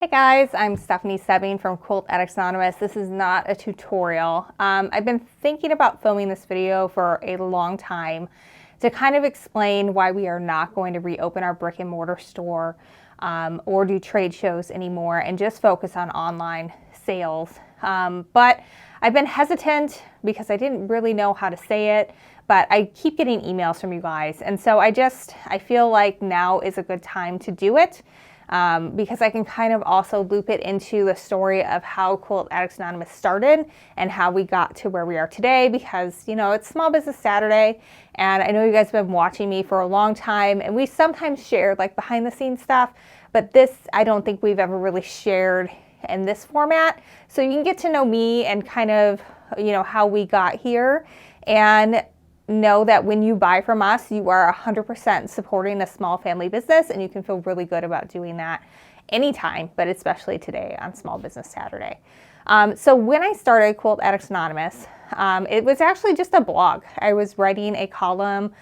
Hey guys, I'm Soebbing from Quilt Addicts Anonymous. This is not a tutorial. I've been thinking about filming this video for a long time to kind of explain why we are not going to reopen our brick and mortar store or do trade shows anymore and just focus on online sales. But I've been hesitant because I didn't really know how to say it, but I keep getting emails from you guys. And so I feel like now is a good time to do it. Because I can kind of also loop it into the story of how Quilt Addicts Anonymous started and how we got to where we are today, because, you know, it's Small Business Saturday, and I know you guys have been watching me for a long time, and we sometimes share like behind the scenes stuff, but this, I don't think we've ever really shared in this format. So you can get to know me and kind of, you know, how we got here, and know that when you buy from us, you are 100% supporting a small family business, and you can feel really good about doing that anytime, but especially today on Small Business Saturday. So when I started Quilt Addicts Anonymous, it was actually just a blog. I was writing a column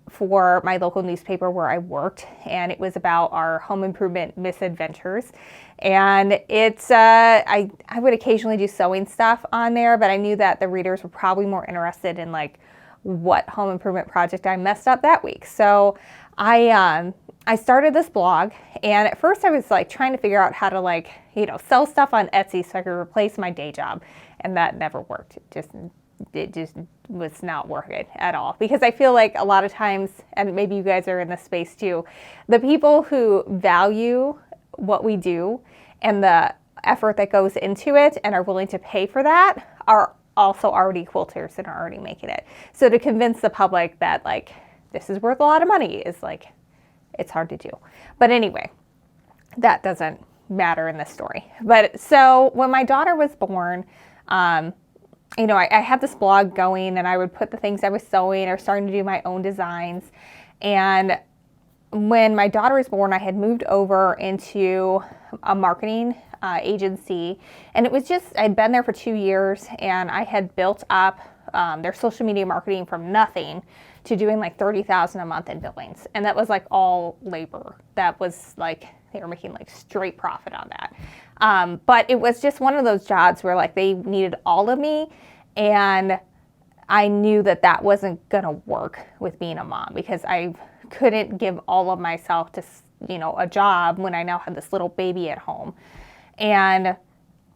for my local newspaper where I worked, and it was about our home improvement misadventures. And it's, I would occasionally do sewing stuff on there, but I knew that the readers were probably more interested in like what home improvement project I messed up that week. So I started this blog, and at first I was like trying to figure out how to like, you know, sell stuff on Etsy so I could replace my day job, and that never worked. It just was not working at all, because I feel like a lot of times, and maybe you guys are in this space too, the people who value what we do and the effort that goes into it and are willing to pay for that are also already quilters and are already making it. So to convince the public that like this is worth a lot of money is like, it's hard to do. But anyway, that doesn't matter in this story. But so when my daughter was born, you know, I had this blog going, and I would put the things I was sewing or starting to do my own designs. And when my daughter was born, I had moved over into a marketing agency, and it was just, I'd been there for 2 years, and I had built up their social media marketing from nothing to doing like $30,000 a month in billings. And that was like all labor. That was like, they were making like straight profit on that. But it was just one of those jobs where like they needed all of me, and I knew that that wasn't gonna work with being a mom, because I couldn't give all of myself to, you know, a job when I now had this little baby at home. And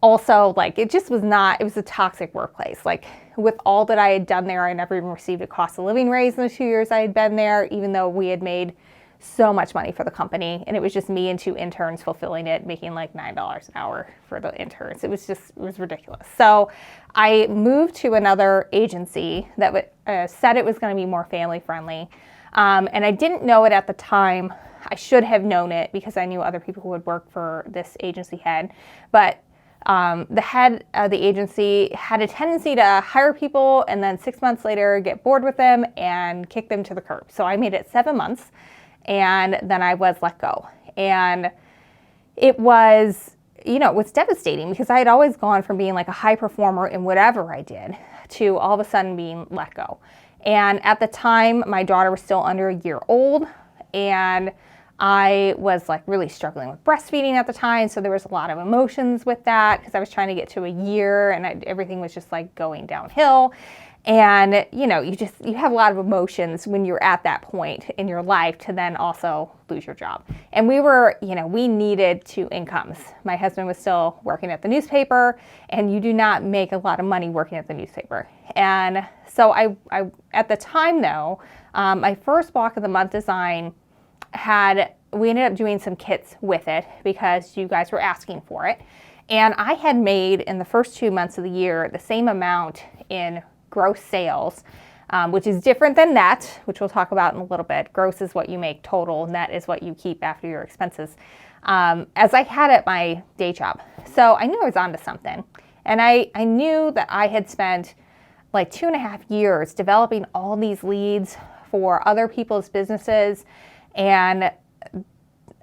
also, like, it just was not, it was a toxic workplace. Like, with all that I had done there, I never even received a cost of living raise in the 2 years I had been there, even though we had made so much money for the company. And it was just me and 2 interns fulfilling it, making like $9 an hour for the interns. It was ridiculous. So I moved to another agency that said it was going to be more family friendly. And I didn't know it at the time. I should have known it because I knew other people who would work for this agency head. But the head of the agency had a tendency to hire people and then 6 months later get bored with them and kick them to the curb. So I made it 7 months, and then I was let go. And it was, you know, it was devastating, because I had always gone from being like a high performer in whatever I did to all of a sudden being let go. And at the time, my daughter was still under a year old, and I was like really struggling with breastfeeding at the time. So there was a lot of emotions with that, because I was trying to get to a year, and everything was just like going downhill. And, you know, you have a lot of emotions when you're at that point in your life to then also lose your job. And we were, you know, we needed 2 incomes. My husband was still working at the newspaper, and you do not make a lot of money working at the newspaper. And so I at the time though, my first block of the month design we ended up doing some kits with it because you guys were asking for it. And I had made in the first 2 months of the year the same amount in gross sales, which is different than net, which we'll talk about in a little bit. Gross is what you make total, net is what you keep after your expenses, as I had at my day job. So I knew I was onto something. And I knew that I had spent like 2.5 years developing all these leads for other people's businesses. And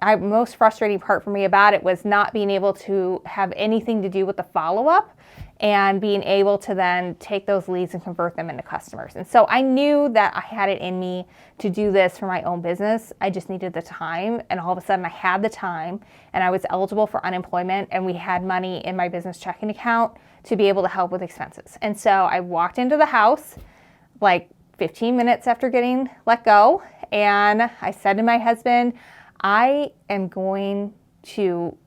the most frustrating part for me about it was not being able to have anything to do with the follow-up and being able to then take those leads and convert them into customers. And so I knew that I had it in me to do this for my own business. I just needed the time, and all of a sudden I had the time, and I was eligible for unemployment, and we had money in my business checking account to be able to help with expenses. And so I walked into the house like 15 minutes after getting let go, and I said to my husband, I am going to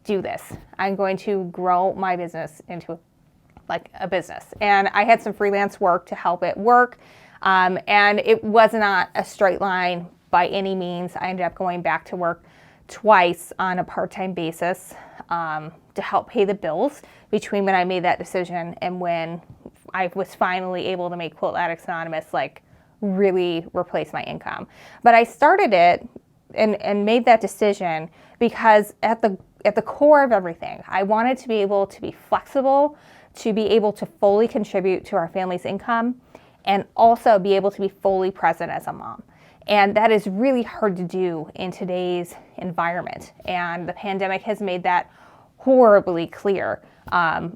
do this. I'm going to grow my business into like a business. And I had some freelance work to help it work. And it was not a straight line by any means. I ended up going back to work twice on a part-time basis to help pay the bills between when I made that decision and when I was finally able to make Quilt Addicts Anonymous like really replace my income. But I started it and made that decision because at the core of everything, I wanted to be able to be flexible, to be able to fully contribute to our family's income, and also be able to be fully present as a mom. And that is really hard to do in today's environment. And the pandemic has made that horribly clear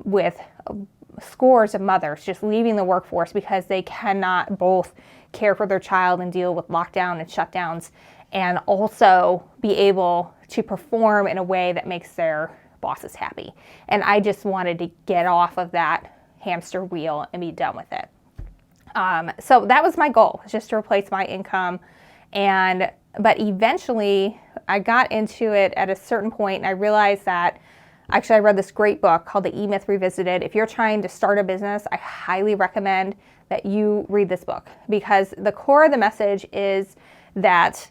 with scores of mothers just leaving the workforce because they cannot both care for their child and deal with lockdown and shutdowns, and also be able to perform in a way that makes their bosses happy. And I just wanted to get off of that hamster wheel and be done with it. So that was my goal, just to replace my income. But eventually I got into it at a certain point, and I realized that actually I read this great book called The E-Myth Revisited. If you're trying to start a business, I highly recommend that you read this book, because the core of the message is that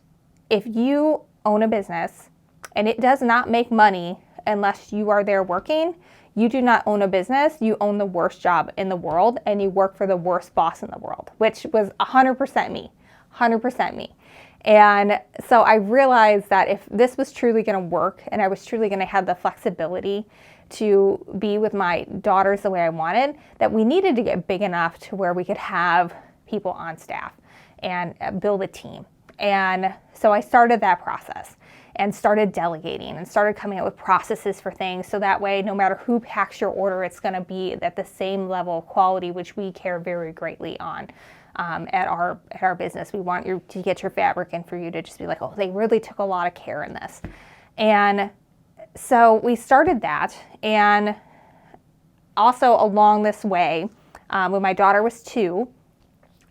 if you own a business and it does not make money unless you are there working, you do not own a business. You own the worst job in the world, and you work for the worst boss in the world, which was 100% me, 100% me. And so I realized that if this was truly going to work and I was truly going to have the flexibility to be with my daughters the way I wanted, that we needed to get big enough to where we could have people on staff and build a team. And so I started that process and started delegating and started coming up with processes for things, so that way no matter who packs your order, it's going to be at the same level of quality, which we care very greatly on at our business. We want you to get your fabric and for you to just be like, oh, they really took a lot of care in this. And so we started that. And also along this way, when my daughter was 2,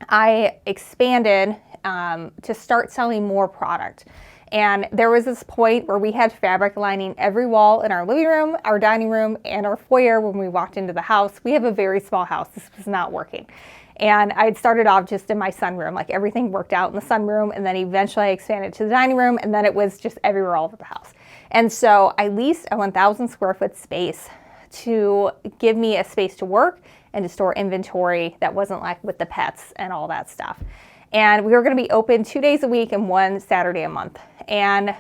I expanded to start selling more product. And there was this point where we had fabric lining every wall in our living room, our dining room, and our foyer when we walked into the house. We have a very small house. This was not working. And I had started off just in my sunroom, like everything worked out in the sunroom, and then eventually I expanded to the dining room, and then it was just everywhere all over the house. And so I leased a 1,000 square foot space to give me a space to work and to store inventory that wasn't like with the pets and all that stuff. And we were going to be open 2 days a week and 1 Saturday a month. And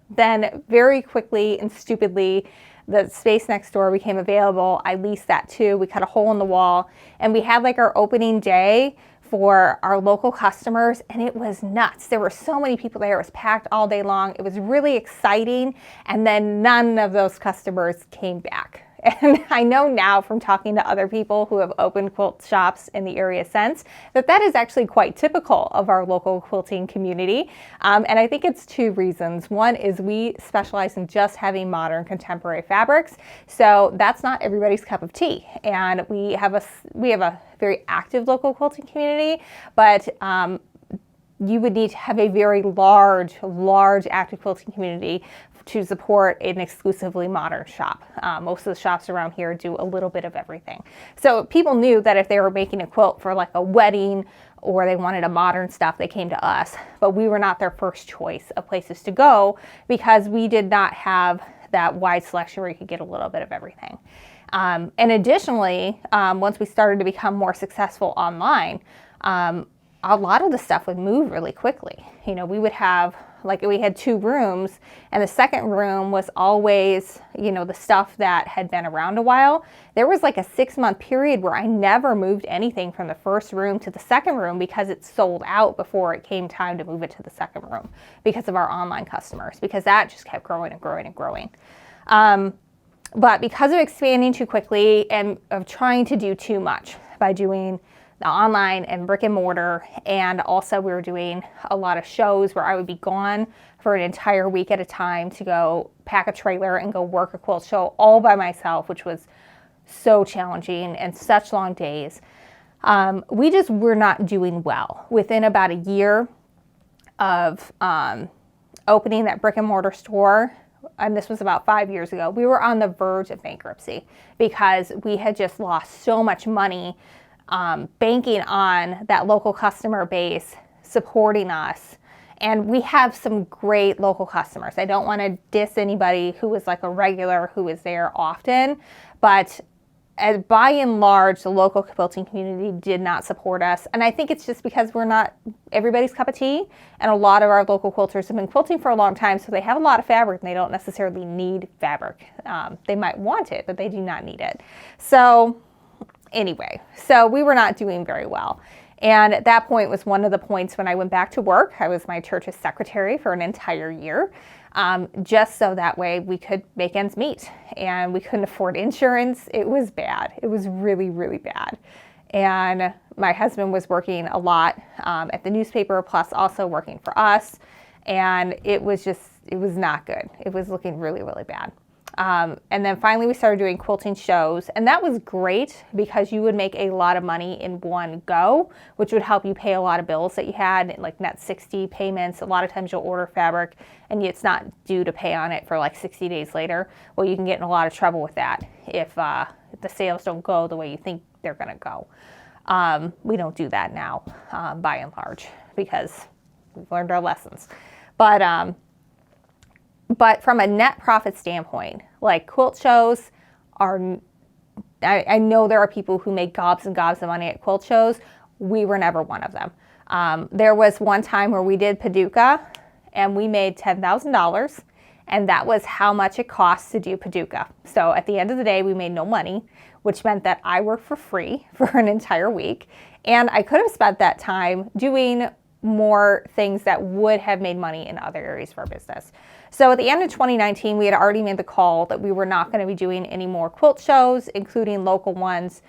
then very quickly and stupidly, the space next door became available. I leased that too. We cut a hole in the wall, and we had like our opening day for our local customers, and it was nuts. There were so many people there. It was packed all day long. It was really exciting. And then none of those customers came back. And I know now from talking to other people who have opened quilt shops in the area since that is actually quite typical of our local quilting community. And I think it's 2 reasons. One is we specialize in just having modern contemporary fabrics. So that's not everybody's cup of tea. And we have a very active local quilting community, but you would need to have a very large active quilting community to support an exclusively modern shop. Most of the shops around here do a little bit of everything. So people knew that if they were making a quilt for like a wedding or they wanted a modern stuff, they came to us. But we were not their first choice of places to go because we did not have that wide selection where you could get a little bit of everything. And additionally, once we started to become more successful online, a lot of the stuff would move really quickly. You know, we had 2 rooms, and the second room was always, the stuff that had been around a while. There was like a 6-month period where I never moved anything from the first room to the second room because it sold out before it came time to move it to the second room because of our online customers, because that just kept growing and growing and growing. But because of expanding too quickly and of trying to do too much by doing the online and brick and mortar, and also we were doing a lot of shows where I would be gone for an entire week at a time to go pack a trailer and go work a quilt show all by myself, which was so challenging and such long days. We just were not doing well. Within about a year of opening that brick and mortar store, and this was about 5 years ago, we were on the verge of bankruptcy because we had just lost so much money banking on that local customer base supporting us. And we have some great local customers. I don't want to diss anybody who was like a regular who was there often, but by and large, the local quilting community did not support us. And I think it's just because we're not everybody's cup of tea. And a lot of our local quilters have been quilting for a long time, so they have a lot of fabric and they don't necessarily need fabric. They might want it, but they do not need it. So anyway, so we were not doing very well. And at that point was one of the points when I went back to work. I was my church's secretary for an entire year, just so that way we could make ends meet. And we couldn't afford insurance. It was bad. It was really, really bad. And my husband was working a lot at the newspaper, plus also working for us. And it was not good. It was looking really, really bad. And then finally we started doing quilting shows, and that was great because you would make a lot of money in one go, which would help you pay a lot of bills that you had, like net 60 payments. A lot of times you'll order fabric and it's not due to pay on it for like 60 days later. Well, you can get in a lot of trouble with that if the sales don't go the way you think they're going to go. We don't do that now, by and large, because we've learned our lessons. But from a net profit standpoint, like quilt shows are, I know there are people who make gobs and gobs of money at quilt shows. We were never one of them. There was one time where we did Paducah and we made $10,000, and that was how much it costs to do Paducah. So at the end of the day, we made no money, which meant that I worked for free for an entire week. And I could have spent that time doing more things that would have made money in other areas of our business. So at the end of 2019, we had already made the call that we were not going to be doing any more quilt shows, including local ones,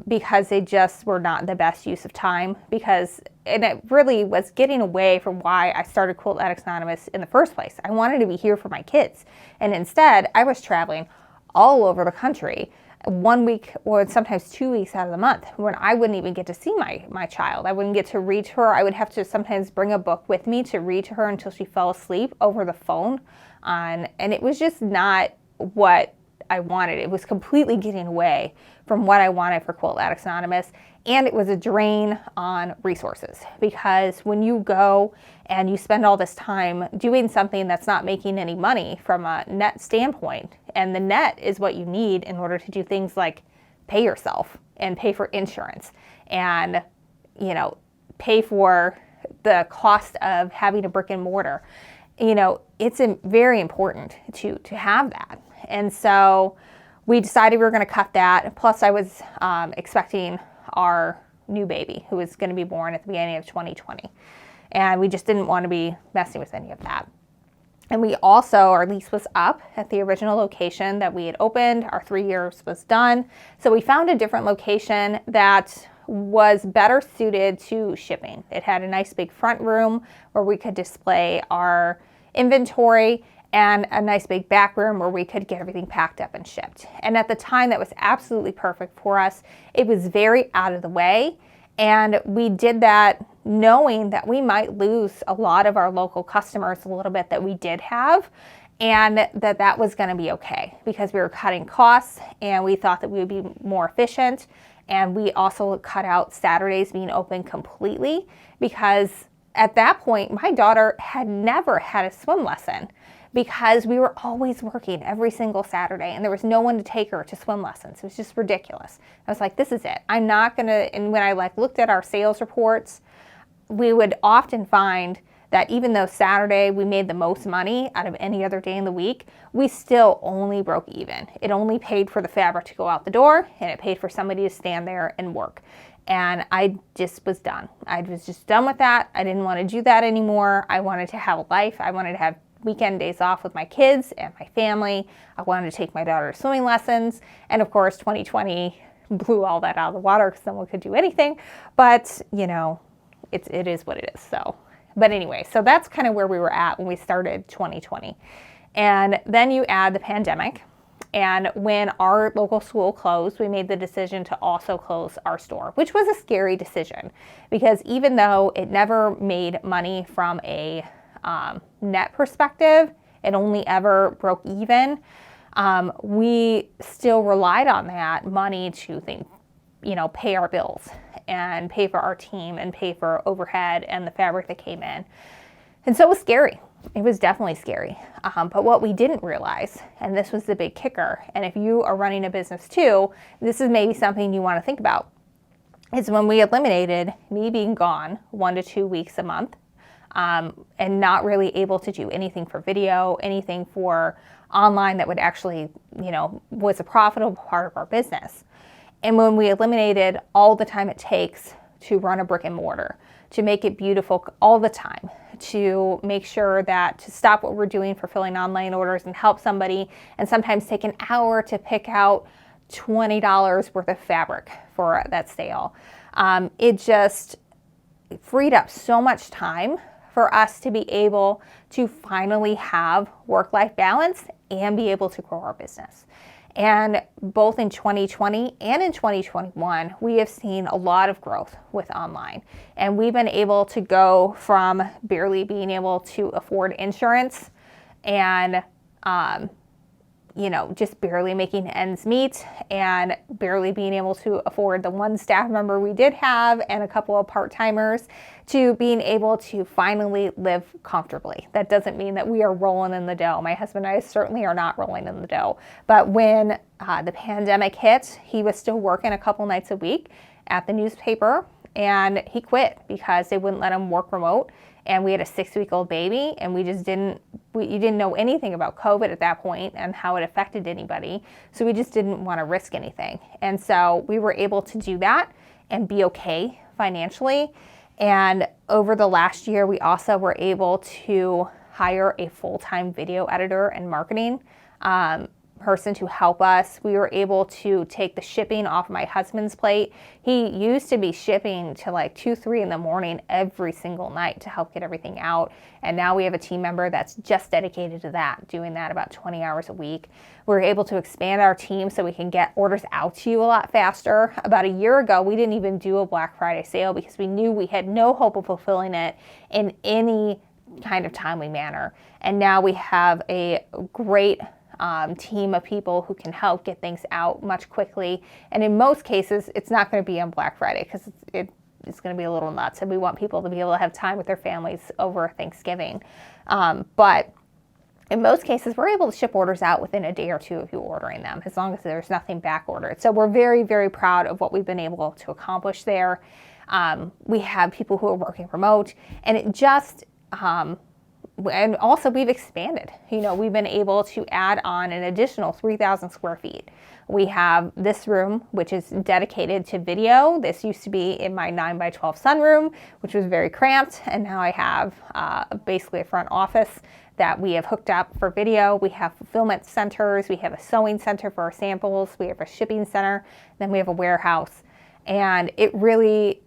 because they just were not the best use of time. And it really was getting away from why I started Quilt Addicts Anonymous in the first place. I wanted to be here for my kids. And instead, I was traveling all over the country 1 week or sometimes 2 weeks out of the month when I wouldn't even get to see my child. I wouldn't get to read to her. I would have to sometimes bring a book with me to read to her until she fell asleep over the phone. And it was just not what I wanted. It was completely getting away from what I wanted for Quilt Addicts Anonymous. And it was a drain on resources, because when you go and you spend all this time doing something that's not making any money from a net standpoint, and the net is what you need in order to do things like pay yourself and pay for insurance and, pay for the cost of having a brick and mortar. It's very important to have that. And so we decided we were going to cut that. Plus I was expecting our new baby, who was going to be born at the beginning of 2020. And we just didn't want to be messing with any of that. And we also, our lease was up at the original location that we had opened. Our 3 years was done. So we found a different location that was better suited to shipping. It had a nice big front room where we could display our inventory, and a nice big back room where we could get everything packed up and shipped. And at the time, that was absolutely perfect for us. It was very out of the way. And we did that knowing that we might lose a lot of our local customers a little bit that we did have, and that was going to be okay because we were cutting costs and we thought that we would be more efficient. And we also cut out Saturdays being open completely, because at that point, my daughter had never had a swim lesson, because we were always working every single Saturday and there was no one to take her to swim lessons. It was just ridiculous. I was like, this is it. I'm not going to, and when I looked at our sales reports, we would often find that even though Saturday we made the most money out of any other day in the week, we still only broke even. It only paid for the fabric to go out the door, and it paid for somebody to stand there and work. And I just was done. I was just done with that. I didn't want to do that anymore. I wanted to have a life. I wanted to have weekend days off with my kids and my family. I wanted to take my daughter to swimming lessons. And of course, 2020 blew all that out of the water because no one could do anything. But, you know, it is what it is. So, but anyway, so that's kind of where we were at when we started 2020. And then you add the pandemic. And when our local school closed, we made the decision to also close our store, which was a scary decision because even though it never made money from a net perspective, it only ever broke even, we still relied on that money to pay our bills and pay for our team and pay for overhead and the fabric that came in. And so it was scary. It was definitely scary. But what we didn't realize, and this was the big kicker, and if you are running a business too, this is maybe something you want to think about, is when we eliminated me being gone 1 to 2 weeks a month, and not really able to do anything for video, anything for online that would actually, was a profitable part of our business. And when we eliminated all the time it takes to run a brick and mortar, to make it beautiful all the time, to make sure that to stop what we're doing for filling online orders and help somebody, and sometimes take an hour to pick out $20 worth of fabric for that sale. It just freed up so much time for us to be able to finally have work-life balance and be able to grow our business. And both in 2020 and in 2021, we have seen a lot of growth with online. And we've been able to go from barely being able to afford insurance and, just barely making ends meet and barely being able to afford the one staff member we did have and a couple of part-timers to being able to finally live comfortably. That doesn't mean that we are rolling in the dough. My husband and I certainly are not rolling in the dough. But when the pandemic hit, he was still working a couple nights a week at the newspaper, and he quit because they wouldn't let him work remote. And we had a 6-week-old baby, and you didn't know anything about COVID at that point and how it affected anybody. So we just didn't want to risk anything. And so we were able to do that and be okay financially. And over the last year, we also were able to hire a full-time video editor and marketing person to help us. We were able to take the shipping off my husband's plate. He used to be shipping to like 2, 3 in the morning every single night to help get everything out. And now we have a team member that's just dedicated to that, doing that about 20 hours a week. We're able to expand our team so we can get orders out to you a lot faster. About a year ago, we didn't even do a Black Friday sale because we knew we had no hope of fulfilling it in any kind of timely manner. And now we have a great team of people who can help get things out much quickly. And in most cases, it's not going to be on Black Friday because it's going to be a little nuts, and we want people to be able to have time with their families over Thanksgiving. But in most cases, we're able to ship orders out within a day or two of you ordering them, as long as there's nothing back ordered. So we're very, very proud of what we've been able to accomplish there. We have people who are working remote, and it just and also we've expanded. We've been able to add on an additional 3,000 square feet. We have this room, which is dedicated to video. This used to be in my 9x12 sunroom, which was very cramped. And now I have basically a front office that we have hooked up for video. We have fulfillment centers. We have a sewing center for our samples. We have a shipping center. Then we have a warehouse. And it really,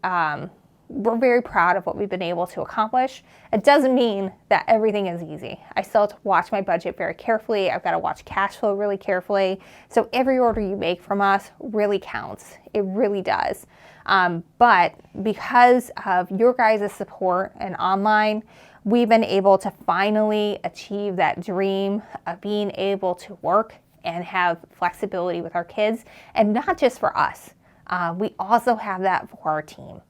we're very proud of what we've been able to accomplish. It doesn't mean that everything is easy. I still have to watch my budget very carefully. I've got to watch cash flow really carefully. So every order you make from us really counts. It really does. But because of your guys' support and online, we've been able to finally achieve that dream of being able to work and have flexibility with our kids, and not just for us. We also have that for our team.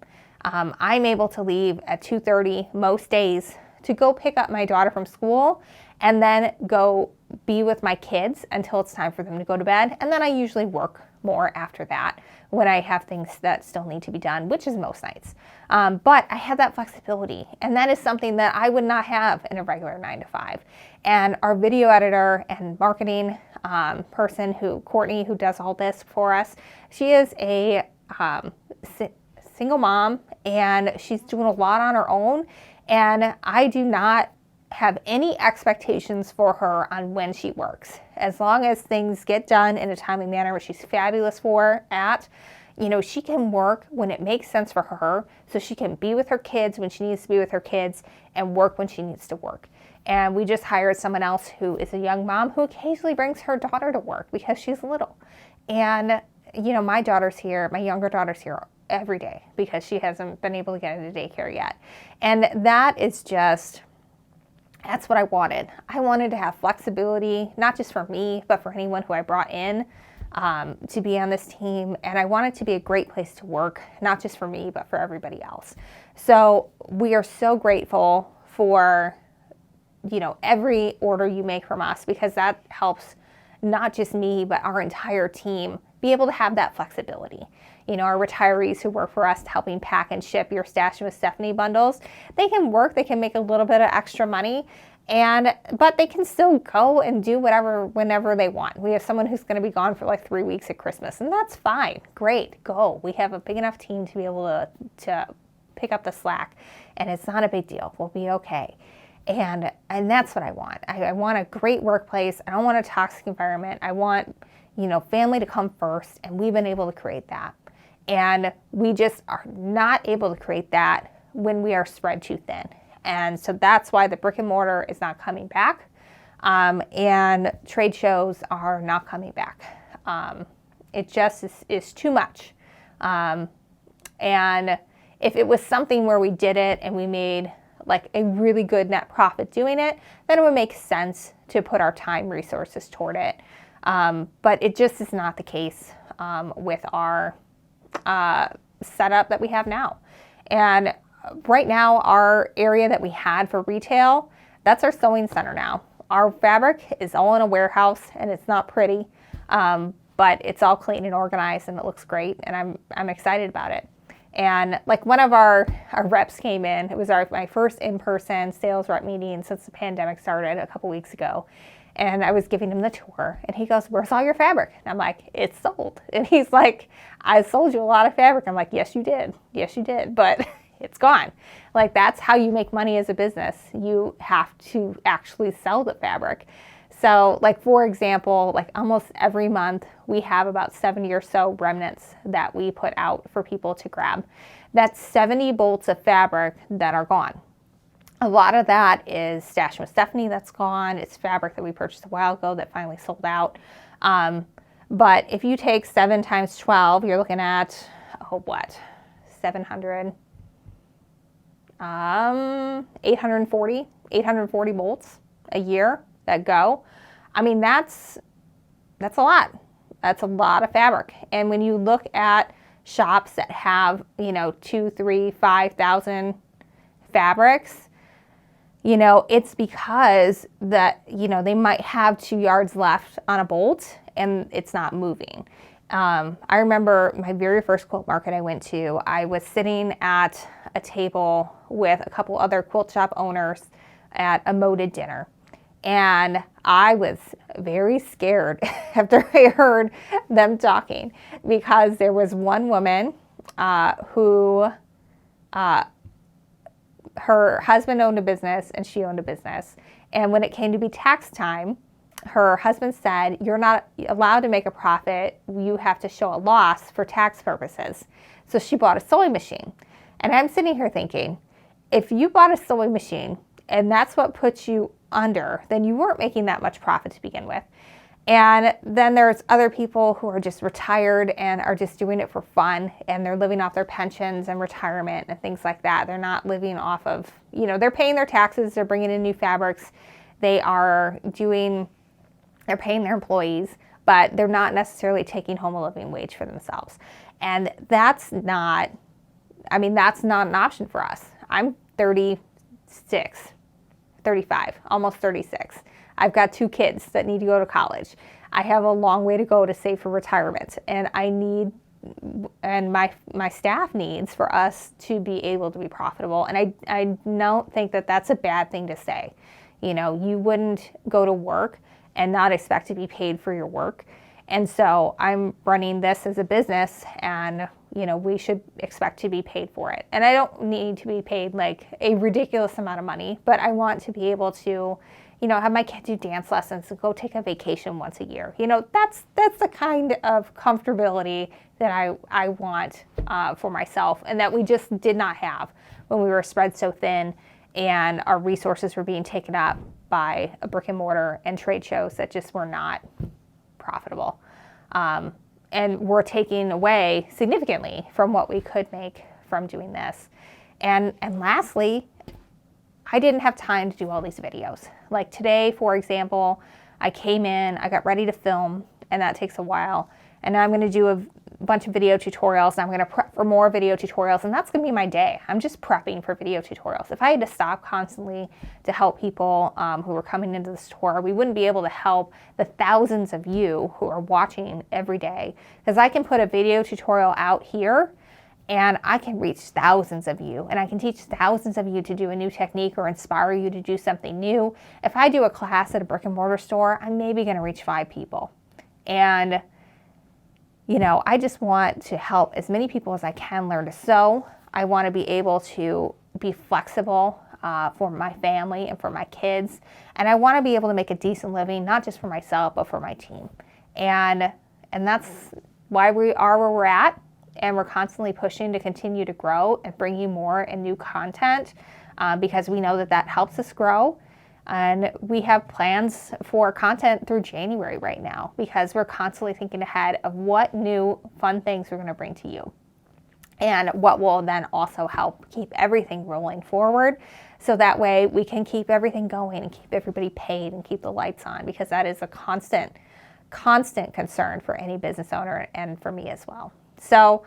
I'm able to leave at 2:30 most days to go pick up my daughter from school and then go be with my kids until it's time for them to go to bed. And then I usually work more after that when I have things that still need to be done, which is most nights. But I have that flexibility, and that is something that I would not have in a regular 9-to-5. And our video editor and marketing person, Courtney, who does all this for us, she is a single mom, and she's doing a lot on her own. And I do not have any expectations for her on when she works. As long as things get done in a timely manner, which she's fabulous she can work when it makes sense for her, so she can be with her kids when she needs to be with her kids and work when she needs to work. And we just hired someone else who is a young mom who occasionally brings her daughter to work because she's little. And, my younger daughter's here every day because she hasn't been able to get into daycare yet. And that's what I wanted. I wanted to have flexibility, not just for me, but for anyone who I brought in to be on this team. And I want it to be a great place to work, not just for me, but for everybody else. So we are so grateful for, every order you make from us, because that helps not just me, but our entire team be able to have that flexibility. Our retirees who work for us helping pack and ship your Stash with Stephanie bundles, they can work, they can make a little bit of extra money, but they can still go and do whatever, whenever they want. We have someone who's going to be gone for like 3 weeks at Christmas, and that's fine. Great, go. We have a big enough team to be able to pick up the slack, and it's not a big deal. We'll be okay. And that's what I want. I want a great workplace. I don't want a toxic environment. I want, family to come first, and we've been able to create that. And we just are not able to create that when we are spread too thin. And so that's why the brick and mortar is not coming back. And trade shows are not coming back. It just is too much. And if it was something where we did it and we made like a really good net profit doing it, then it would make sense to put our time resources toward it. But it just is not the case with our setup that we have now. And right now, our area that we had for retail, that's our sewing center now. Our fabric is all in a warehouse, and it's not pretty, but it's all clean and organized, and it looks great, and I'm excited about it. And like one of our reps came in, it was my first in-person sales rep meeting since the pandemic started a couple weeks ago. And I was giving him the tour, and he goes, "Where's all your fabric?" And I'm like, "It's sold." And he's like, "I sold you a lot of fabric." I'm like, "Yes, you did. Yes, you did. But it's gone." Like, that's how you make money as a business. You have to actually sell the fabric. So, like, for example, like almost every month, we have about 70 or so remnants that we put out for people to grab. That's 70 bolts of fabric that are gone. A lot of that is Stash with Stephanie that's gone. It's fabric that we purchased a while ago that finally sold out. But if you take 7 times 12, you're looking at, 840 bolts a year that go. I mean, that's a lot. That's a lot of fabric. And when you look at shops that have, 2, 3, 5,000 fabrics, it's because that, they might have 2 yards left on a bolt and it's not moving. I remember my very first quilt market I went to, I was sitting at a table with a couple other quilt shop owners at a moded dinner. And I was very scared after I heard them talking, because there was one woman who her husband owned a business and she owned a business. And when it came to be tax time, her husband said, "You're not allowed to make a profit. You have to show a loss for tax purposes." So she bought a sewing machine. And I'm sitting here thinking, if you bought a sewing machine and that's what puts you under, then you weren't making that much profit to begin with. And then there's other people who are just retired and are just doing it for fun, and they're living off their pensions and retirement and things like that. They're not living off of, they're paying their taxes, they're bringing in new fabrics, they're paying their employees, but they're not necessarily taking home a living wage for themselves. And that's not an option for us. I'm 35, almost 36. I've got 2 kids that need to go to college. I have a long way to go to save for retirement, and my staff needs for us to be able to be profitable. And I don't think that that's a bad thing to say. You wouldn't go to work and not expect to be paid for your work. And so I'm running this as a business, and we should expect to be paid for it. And I don't need to be paid like a ridiculous amount of money, but I want to be able to, have my kids do dance lessons and go take a vacation once a year. That's the kind of comfortability that I want for myself, and that we just did not have when we were spread so thin and our resources were being taken up by a brick and mortar and trade shows that just were not profitable. And we're taking away significantly from what we could make from doing this. And lastly, I didn't have time to do all these videos. Like today, for example, I came in, I got ready to film, and that takes a while. And now I'm going to do a bunch of video tutorials, and I'm going to prep for more video tutorials, and that's going to be my day. I'm just prepping for video tutorials. If I had to stop constantly to help people who were coming into the store, we wouldn't be able to help the thousands of you who are watching every day. Because I can put a video tutorial out here, and I can reach thousands of you, and I can teach thousands of you to do a new technique or inspire you to do something new. If I do a class at a brick and mortar store, I'm maybe going to reach 5 people. And I just want to help as many people as I can learn to sew. I want to be able to be flexible for my family and for my kids. And I want to be able to make a decent living, not just for myself, but for my team. And that's why we are where we're at. And we're constantly pushing to continue to grow and bring you more and new content because we know that helps us grow. And we have plans for content through January right now because we're constantly thinking ahead of what new fun things we're going to bring to you. And what will then also help keep everything rolling forward so that way we can keep everything going and keep everybody paid and keep the lights on, because that is a constant concern for any business owner and for me as well. So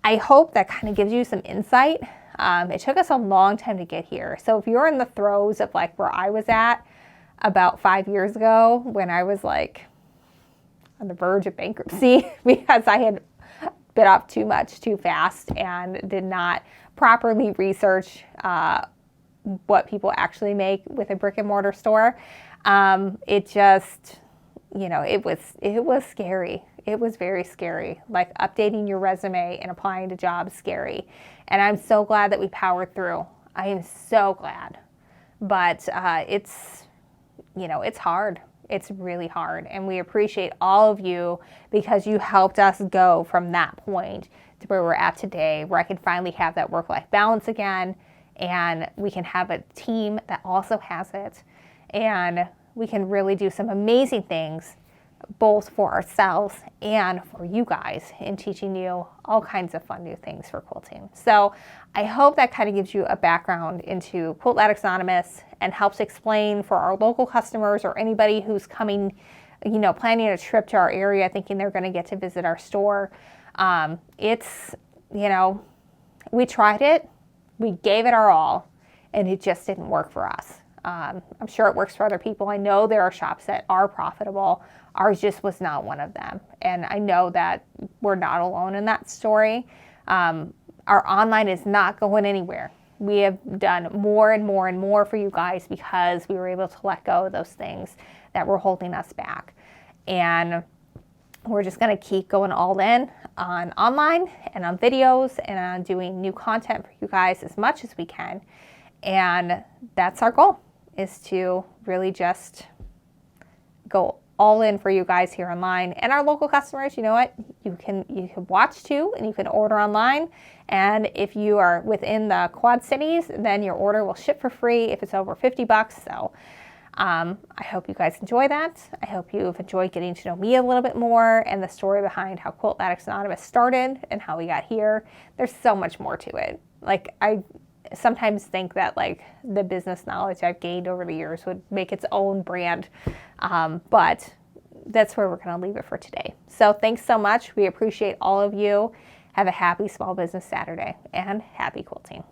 I hope that kind of gives you some insight. It took us a long time to get here. So if you're in the throes of like where I was at about 5 years ago, when I was like on the verge of bankruptcy because I had bit off too much too fast and did not properly research what people actually make with a brick and mortar store, it just, it was scary. It was very scary, like updating your resume and applying to jobs scary. And I'm so glad that we powered through. I am so glad. But it's hard. It's really hard. And we appreciate all of you because you helped us go from that point to where we're at today, where I can finally have that work-life balance again. And we can have a team that also has it. And we can really do some amazing things both for ourselves and for you guys in teaching you all kinds of fun new things for quilting. So I hope that kind of gives you a background into Quilt Addicts Anonymous and helps explain for our local customers or anybody who's coming, planning a trip to our area thinking they're going to get to visit our store. We tried it, we gave it our all, and it just didn't work for us. I'm sure it works for other people. I know there are shops that are profitable. Ours just was not one of them. And I know that we're not alone in that story. Our online is not going anywhere. We have done more and more and more for you guys because we were able to let go of those things that were holding us back. And we're just going to keep going all in on online and on videos and on doing new content for you guys as much as we can. And that's our goal, is to really just go all in for you guys here online. And our local customers, you know what? You can watch too, and you can order online. And if you are within the Quad Cities, then your order will ship for free if it's over $50. So I hope you guys enjoy that. I hope you've enjoyed getting to know me a little bit more and the story behind how Quilt Addicts Anonymous started and how we got here. There's so much more to it. Like, I sometimes think that like the business knowledge I've gained over the years would make its own brand, but that's where we're going to leave it for today. So thanks so much. We appreciate all of you. Have a happy Small Business Saturday and happy quilting.